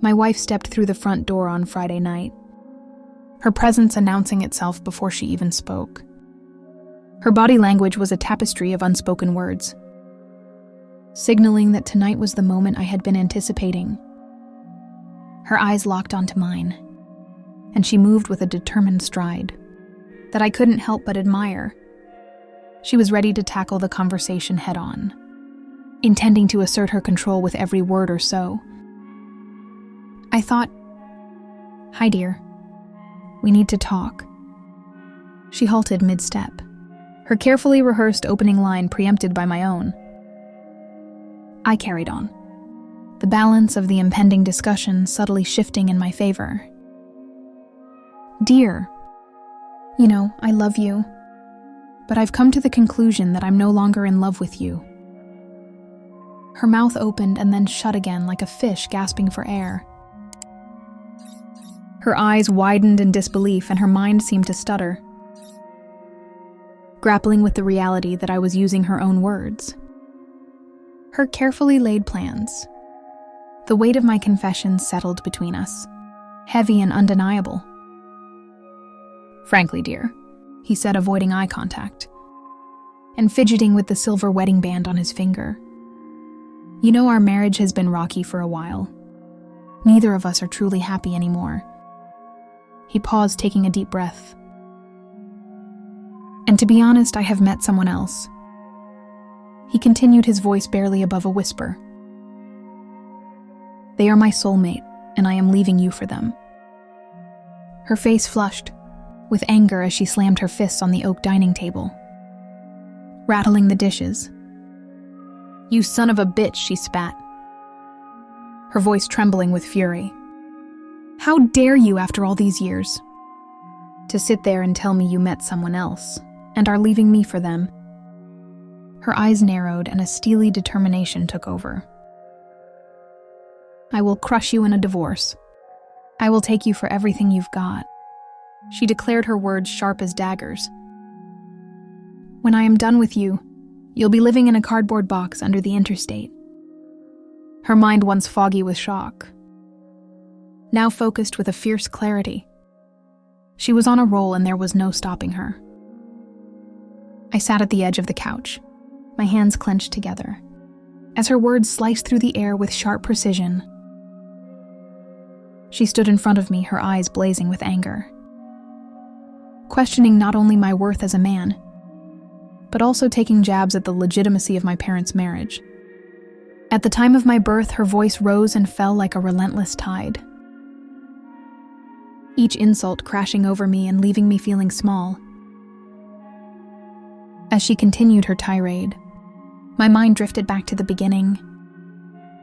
My wife stepped through the front door on Friday night, her presence announcing itself before she even spoke. Her body language was a tapestry of unspoken words, signaling that tonight was the moment I had been anticipating. Her eyes locked onto mine, and she moved with a determined stride that I couldn't help but admire. She was ready to tackle the conversation head-on, intending to assert her control with every word or so. I thought, "Hi, dear. We need to talk." She halted mid-step, her carefully rehearsed opening line preempted by my own. I carried on, the balance of the impending discussion subtly shifting in my favor. "Dear, you know, I love you, but I've come to the conclusion that I'm no longer in love with you." Her mouth opened and then shut again like a fish gasping for air. Her eyes widened in disbelief and her mind seemed to stutter, grappling with the reality that I was using her own words. Her carefully laid plans. The weight of my confession settled between us, heavy and undeniable. "Frankly, dear," he said, avoiding eye contact, and fidgeting with the silver wedding band on his finger. "You know, our marriage has been rocky for a while. Neither of us are truly happy anymore." He paused, taking a deep breath. "And to be honest, I have met someone else." He continued, his voice barely above a whisper. "They are my soulmate, and I am leaving you for them." Her face flushed with anger as she slammed her fists on the oak dining table, rattling the dishes. "You son of a bitch," she spat, her voice trembling with fury. "How dare you, after all these years, to sit there and tell me you met someone else and are leaving me for them?" Her eyes narrowed and a steely determination took over. "I will crush you in a divorce. I will take you for everything you've got." She declared, her words sharp as daggers. "When I am done with you, you'll be living in a cardboard box under the interstate." Her mind, once foggy with shock, now focused with a fierce clarity. She was on a roll and there was no stopping her. I sat at the edge of the couch, my hands clenched together, as her words sliced through the air with sharp precision. She stood in front of me, her eyes blazing with anger, questioning not only my worth as a man, but also taking jabs at the legitimacy of my parents' marriage. At the time of my birth, her voice rose and fell like a relentless tide, each insult crashing over me and leaving me feeling small. As she continued her tirade, my mind drifted back to the beginning,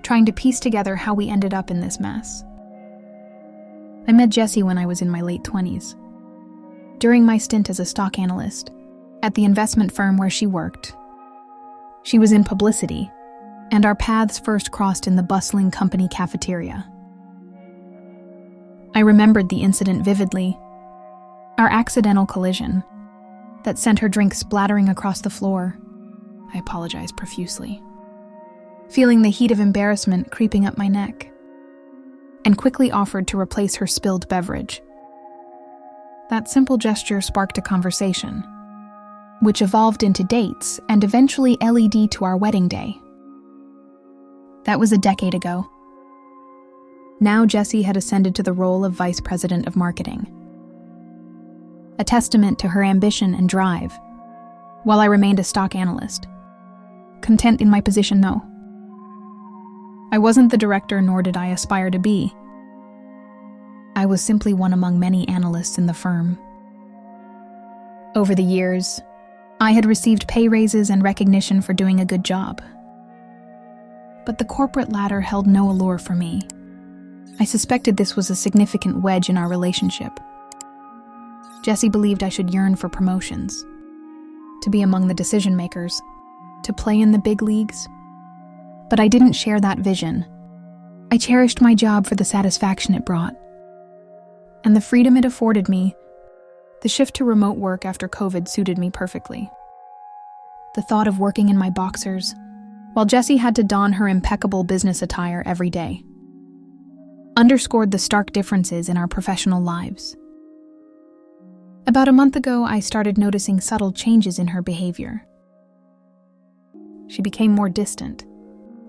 trying to piece together how we ended up in this mess. I met Jessie when I was in my late 20s, during my stint as a stock analyst at the investment firm where she worked. She was in publicity, and our paths first crossed in the bustling company cafeteria. I remembered the incident vividly, our accidental collision that sent her drink splattering across the floor. I apologized profusely, feeling the heat of embarrassment creeping up my neck, and quickly offered to replace her spilled beverage. That simple gesture sparked a conversation, which evolved into dates and eventually led to our wedding day. That was a decade ago. Now Jessie had ascended to the role of Vice President of Marketing, a testament to her ambition and drive, while I remained a stock analyst, content in my position though. I wasn't the director, nor did I aspire to be. I was simply one among many analysts in the firm. Over the years, I had received pay raises and recognition for doing a good job. But the corporate ladder held no allure for me. I suspected this was a significant wedge in our relationship. Jessie believed I should yearn for promotions, to be among the decision makers, to play in the big leagues. But I didn't share that vision. I cherished my job for the satisfaction it brought, and the freedom it afforded me. The shift to remote work after COVID suited me perfectly. The thought of working in my boxers, while Jessie had to don her impeccable business attire every day, underscored the stark differences in our professional lives. About a month ago, I started noticing subtle changes in her behavior. She became more distant,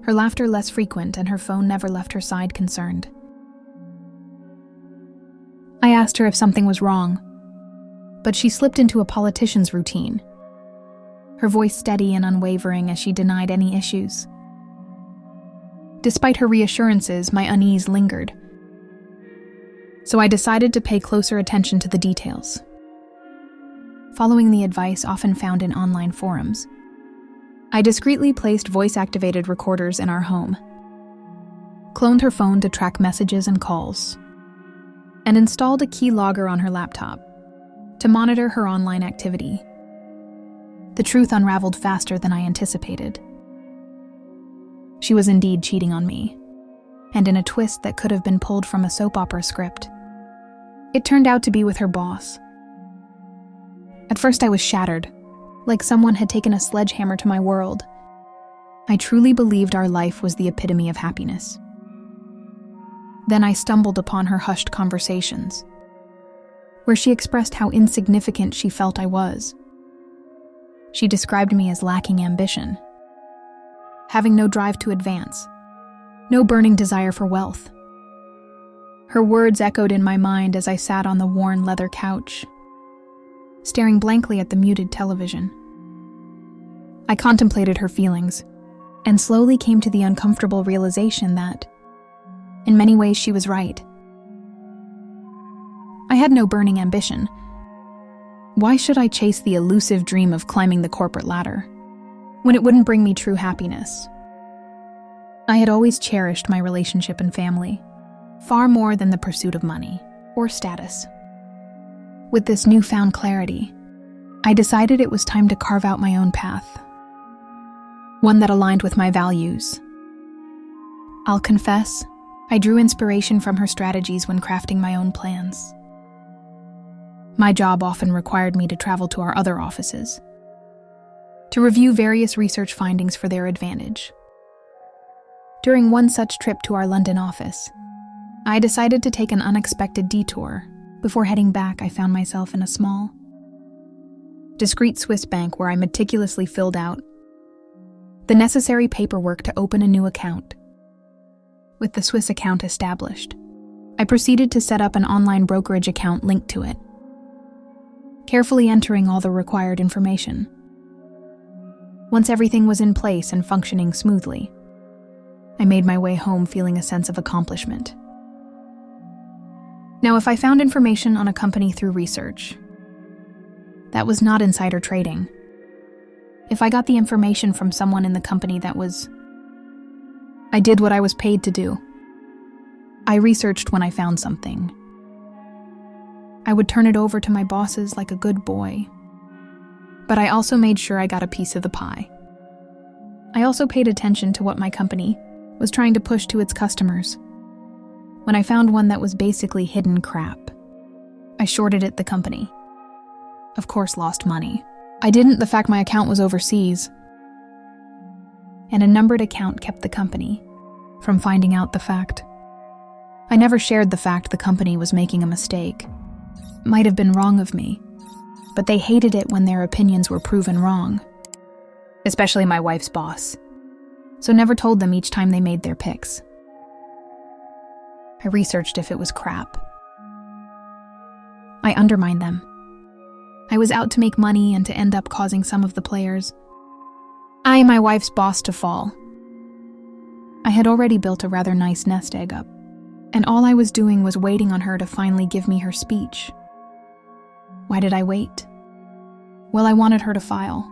her laughter less frequent, and her phone never left her side concerned. I asked her if something was wrong, but she slipped into a politician's routine, her voice steady and unwavering as she denied any issues. Despite her reassurances, my unease lingered, so I decided to pay closer attention to the details. Following the advice often found in online forums, I discreetly placed voice-activated recorders in our home, cloned her phone to track messages and calls, and installed a keylogger on her laptop to monitor her online activity. The truth unraveled faster than I anticipated. She was indeed cheating on me, and in a twist that could have been pulled from a soap opera script, it turned out to be with her boss. At first I was shattered, like someone had taken a sledgehammer to my world. I truly believed our life was the epitome of happiness. Then I stumbled upon her hushed conversations, where she expressed how insignificant she felt I was. She described me as lacking ambition, having no drive to advance, no burning desire for wealth. Her words echoed in my mind as I sat on the worn leather couch, staring blankly at the muted television. I contemplated her feelings, and slowly came to the uncomfortable realization that, in many ways, she was right. I had no burning ambition. Why should I chase the elusive dream of climbing the corporate ladder, when it wouldn't bring me true happiness? I had always cherished my relationship and family, far more than the pursuit of money or status. With this newfound clarity, I decided it was time to carve out my own path, one that aligned with my values. I'll confess, I drew inspiration from her strategies when crafting my own plans. My job often required me to travel to our other offices, to review various research findings for their advantage. During one such trip to our London office, I decided to take an unexpected detour. Before heading back, I found myself in a small, discreet Swiss bank where I meticulously filled out the necessary paperwork to open a new account. With the Swiss account established, I proceeded to set up an online brokerage account linked to it, carefully entering all the required information. Once everything was in place and functioning smoothly, I made my way home feeling a sense of accomplishment. Now, if I found information on a company through research, that was not insider trading. If I got the information from someone in the company, I did what I was paid to do. I researched when I found something. I would turn it over to my bosses like a good boy. But I also made sure I got a piece of the pie. I also paid attention to what my company was trying to push to its customers. When I found one that was basically hidden crap, I shorted it the company. Of course, lost money. I didn't. The fact my account was overseas, and a numbered account kept the company from finding out the fact. I never shared the fact the company was making a mistake. Might have been wrong of me, but they hated it when their opinions were proven wrong. Especially my wife's boss. So never told them each time they made their picks. I researched if it was crap. I undermined them. I was out to make money and to end up causing some of the players, my wife's boss, to fall. I had already built a rather nice nest egg up, and all I was doing was waiting on her to finally give me her speech. Why did I wait? Well, I wanted her to file.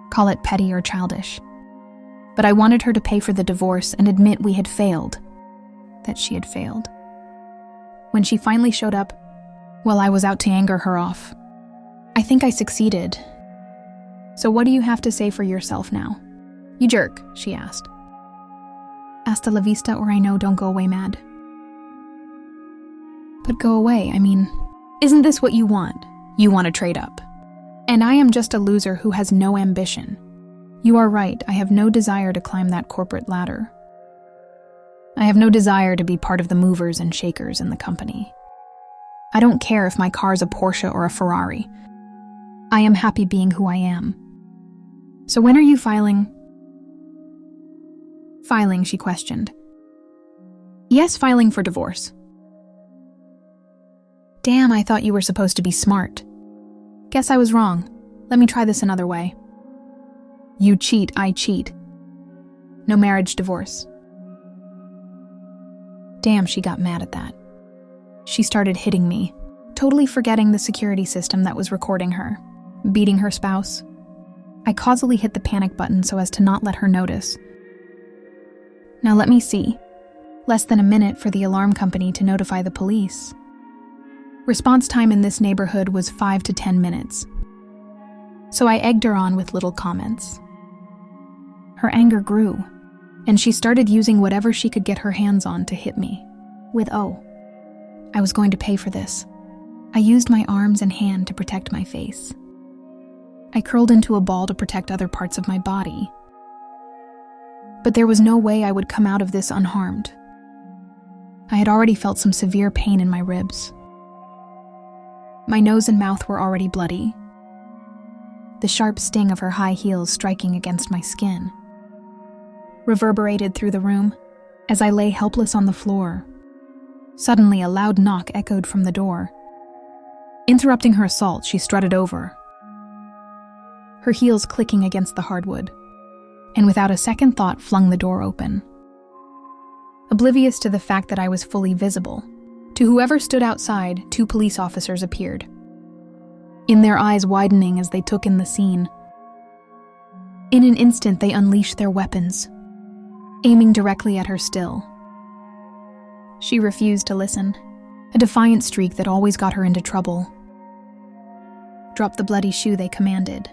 Call it petty or childish. But I wanted her to pay for the divorce and admit we had failed. That she had failed. When she finally showed up, well, I was out to anger her off. I think I succeeded. So what do you have to say for yourself now? You jerk, she asked. Hasta la vista, or I know, don't go away mad. But go away, isn't this what you want? You want to trade up. And I am just a loser who has no ambition. You are right, I have no desire to climb that corporate ladder. I have no desire to be part of the movers and shakers in the company. I don't care if my car's a Porsche or a Ferrari. I am happy being who I am. So when are you filing? Filing, she questioned. Yes, filing for divorce. Damn, I thought you were supposed to be smart. Guess I was wrong. Let me try this another way. You cheat, I cheat. No marriage, divorce. Damn, she got mad at that. She started hitting me, totally forgetting the security system that was recording her, beating her spouse. I causally hit the panic button so as to not let her notice. Now let me see. Less than a minute for the alarm company to notify the police. Response time in this neighborhood was 5 to 10 minutes. So I egged her on with little comments. Her anger grew, and she started using whatever she could get her hands on to hit me. With I was going to pay for this. I used my arms and hand to protect my face. I curled into a ball to protect other parts of my body. But there was no way I would come out of this unharmed. I had already felt some severe pain in my ribs. My nose and mouth were already bloody. The sharp sting of her high heels striking against my skin reverberated through the room as I lay helpless on the floor. Suddenly, a loud knock echoed from the door. Interrupting her assault, she strutted over, her heels clicking against the hardwood, and without a second thought flung the door open. Oblivious to the fact that I was fully visible, to whoever stood outside, 2 police officers appeared, in their eyes widening as they took in the scene. In an instant, they unleashed their weapons, aiming directly at her still. She refused to listen, a defiant streak that always got her into trouble. Drop the bloody shoe, they commanded,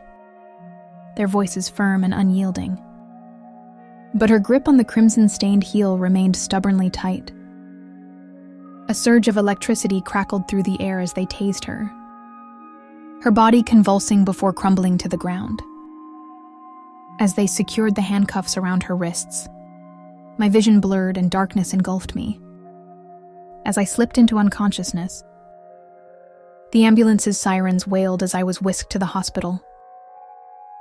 their voices firm and unyielding. But her grip on the crimson-stained heel remained stubbornly tight. A surge of electricity crackled through the air as they tased her, her body convulsing before crumbling to the ground. As they secured the handcuffs around her wrists, my vision blurred and darkness engulfed me. As I slipped into unconsciousness, the ambulance's sirens wailed as I was whisked to the hospital,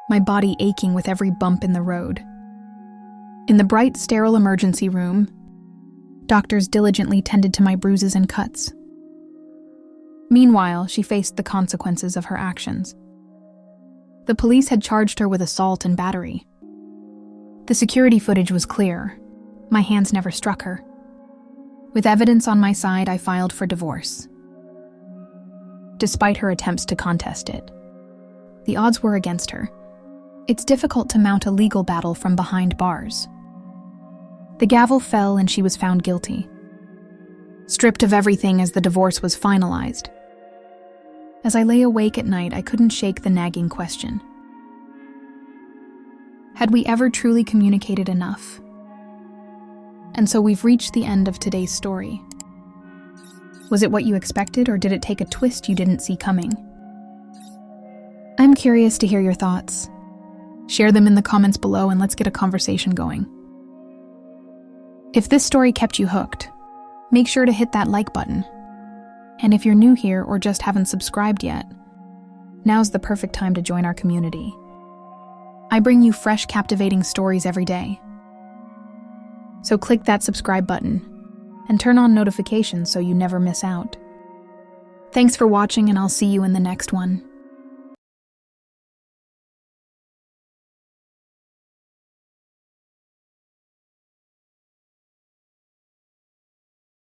my body aching with every bump in the road. In the bright, sterile emergency room, doctors diligently tended to my bruises and cuts. Meanwhile, she faced the consequences of her actions. The police had charged her with assault and battery. The security footage was clear. My hands never struck her. With evidence on my side, I filed for divorce, despite her attempts to contest it. The odds were against her. It's difficult to mount a legal battle from behind bars. The gavel fell and she was found guilty, stripped of everything as the divorce was finalized. As I lay awake at night, I couldn't shake the nagging question. Had we ever truly communicated enough? And so we've reached the end of today's story. Was it what you expected, or did it take a twist you didn't see coming? I'm curious to hear your thoughts. Share them in the comments below and let's get a conversation going. If this story kept you hooked, make sure to hit that like button. And if you're new here or just haven't subscribed yet, now's the perfect time to join our community. I bring you fresh, captivating stories every day. So click that subscribe button and turn on notifications so you never miss out. Thanks for watching, and I'll see you in the next one.